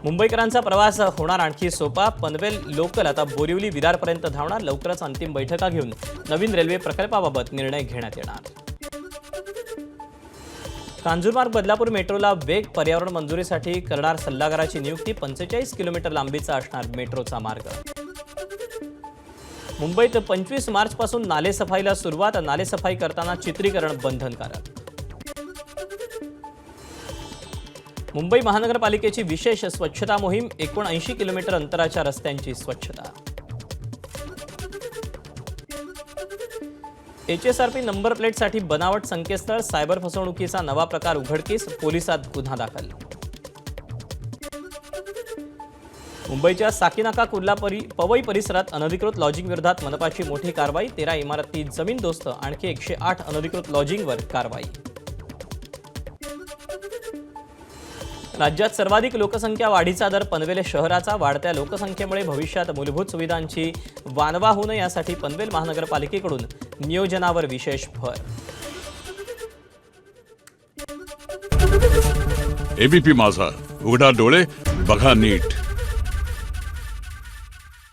मुंबईकरांचा प्रवास होणार आणखी सोपा। पनवेल लोकल आता बोरिवली विरारपर्यंत धावणार। लवकरच अंतिम बैठका घेऊन नवीन रेल्वे प्रकल्पाबाबत निर्णय घेण्यात येणार। कांजूरमार्ग बदलापूर मेट्रोला वेग। पर्यावरण मंजुरीसाठी करणार सल्लागाराची नियुक्ती। 45 किलोमीटर लांबीचा असणार मेट्रोचा मार्ग। मुंबईत 25 मार्चपासून नालेसफाईला सुरुवात। नालेसफाई करताना चित्रीकरण बंधनकारक। मुंबई महानगरपालिकेची विशेष स्वच्छता मोहीम। 79 किलोमीटर अंतराच्या रस्त्यांची स्वच्छता। HSRP नंबर प्लेटसाठी बनावट संकेतस्थळ। सायबर फसवणुकीचा नवा प्रकार उघडकीस। पोलिसात गुन्हा दाखल। मुंबईच्या साकीनाका कुर्ला पवई परिसरात अनधिकृत लॉजिंग विरोधात मनपाची मोठी कारवाई। 13 इमारती जमीनदोस्त। आणखी 108 अनधिकृत लॉजिंगवर कारवाई। राज्यात सर्वाधिक लोकसंख्या वाढीचा दर पनवेल शहराचा। वाढत्या लोकसंख्येमुळे भविष्यात मूलभूत सुविधांची वानवा होऊ नये यासाठी पनवेल महानगरपालिकेकडून नियोजनावर विशेष भर। एबीपी माझा, उघडा डोळे बघा नीट।